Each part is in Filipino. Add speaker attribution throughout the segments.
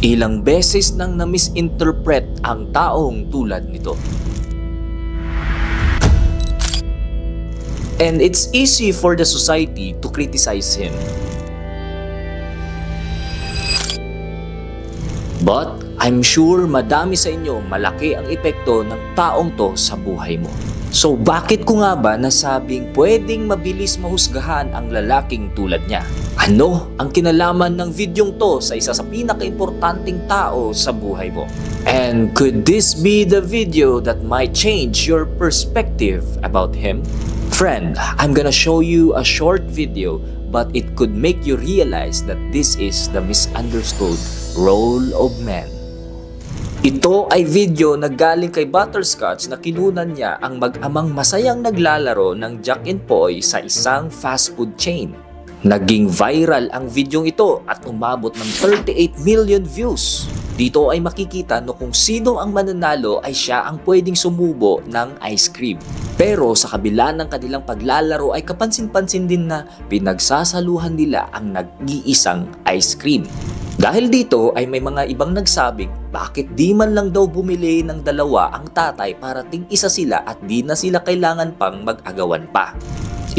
Speaker 1: Ilang beses nang na-misinterpret ang taong tulad nito. And it's easy for the society to criticize him. But I'm sure madami sa inyo malaki ang epekto ng taong to sa buhay mo. So bakit ko nga ba nasabing pwedeng mabilis mahusgahan ang lalaking tulad niya? Ano ang kinalaman ng videong to sa isa sa pinaka-importanting tao sa buhay mo? And could this be the video that might change your perspective about him? Friend, I'm gonna show you a short video, but it could make you realize that this is the misunderstood role of man. Ito ay video na galing kay Butterscotch na kinunan niya ang mag-amang masayang naglalaro ng Jack and Poy sa isang fast food chain. Naging viral ang videong ito at umabot ng 38 million views. Dito ay makikita no kung sino ang mananalo ay siya ang pwedeng sumubo ng ice cream. Pero sa kabila ng kanilang paglalaro ay kapansin-pansin din na pinagsasaluhan nila ang nag-iisang ice cream. Dahil dito ay may mga ibang nagsabing bakit di man lang daw bumili ng dalawa ang tatay para ting-isa sila at di na sila kailangan pang mag-agawan pa.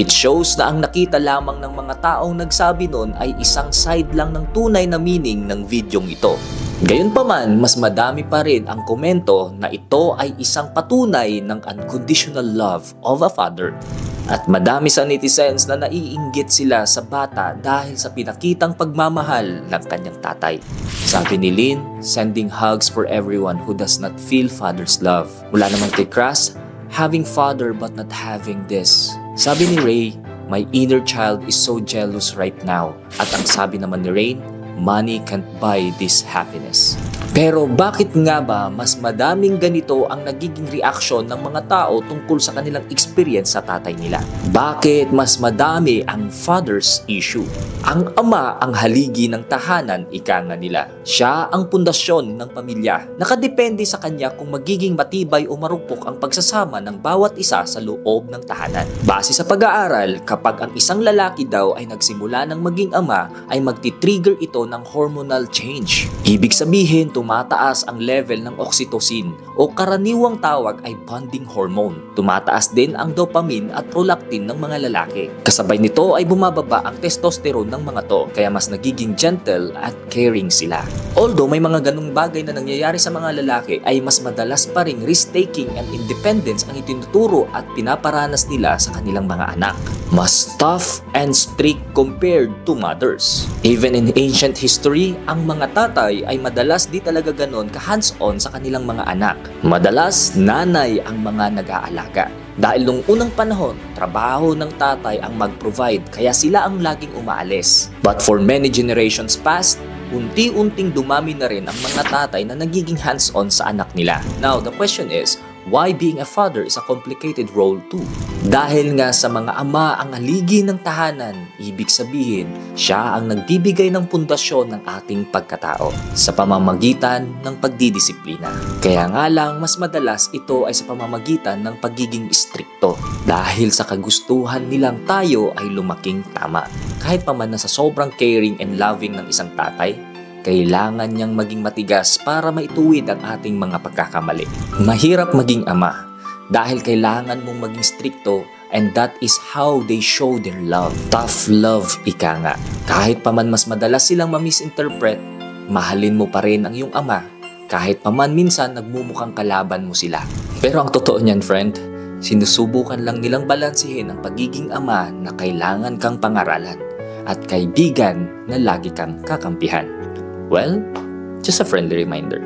Speaker 1: It shows na ang nakita lamang ng mga taong nagsabi nun ay isang side lang ng tunay na meaning ng videong ito. Gayunpaman, mas madami pa rin ang komento na ito ay isang patunay ng unconditional love of a father. At madami sa netizens na naiinggit sila sa bata dahil sa pinakitang pagmamahal ng kanyang tatay. Sabi ni Lynn, sending hugs for everyone who does not feel father's love. Mula naman kay Crush, having father but not having this. Sabi ni Ray, my inner child is so jealous right now. At ang sabi naman ni Rain, money can't buy this happiness. Pero bakit nga ba mas madaming ganito ang nagiging reaksyon ng mga tao tungkol sa kanilang experience sa tatay nila? Bakit mas madami ang father's issue? Ang ama ang haligi ng tahanan, ika nga nila. Siya ang pundasyon ng pamilya. Nakadepende sa kanya kung magiging matibay o marupok ang pagsasama ng bawat isa sa loob ng tahanan. Base sa pag-aaral, kapag ang isang lalaki daw ay nagsimula ng maging ama, ay magti-trigger ito ng hormonal change. Ibig sabihin, tumataas ang level ng oxytocin o karaniwang tawag ay bonding hormone. Tumataas din ang dopamine at prolactin ng mga lalaki. Kasabay nito ay bumababa ang testosterone ng mga to, kaya mas nagiging gentle at caring sila. Although may mga ganung bagay na nangyayari sa mga lalaki, ay mas madalas pa ring risk-taking and independence ang itinuturo at pinaparanas nila sa kanilang mga anak. Mas tough and strict compared to mothers. Even in ancient history, ang mga tatay ay madalas di talaga ganon ka-hands-on sa kanilang mga anak. Madalas, nanay ang mga nag-aalaga. Dahil nung unang panahon, trabaho ng tatay ang mag-provide kaya sila ang laging umaalis. But for many generations past, unti-unting dumami na rin ang mga tatay na nagiging hands-on sa anak nila. Now, the question is, why being a father is a complicated role too? Dahil nga sa mga ama ang haligi ng tahanan, ibig sabihin, siya ang nagbibigay ng pundasyon ng ating pagkatao sa pamamagitan ng pagdidisiplina. Kaya nga lang, mas madalas ito ay sa pamamagitan ng pagiging istrikto dahil sa kagustuhan nilang tayo ay lumaking tama. Kahit pa man na sa sobrang caring and loving ng isang tatay, kailangan niyang maging matigas para maituwid ang ating mga pagkakamali. Mahirap maging ama dahil kailangan mong maging strikto, and that is how they show their love. Tough love, ika nga. Kahit pa man mas madalas silang ma-misinterpret, mahalin mo pa rin ang iyong ama kahit pa man minsan nagmumukhang kalaban mo sila. Pero ang totoo niyan, friend, sinusubukan lang nilang balansehin ang pagiging ama na kailangan kang pangaralan at kaibigan na lagi kang kakampihan. Well, just a friendly reminder.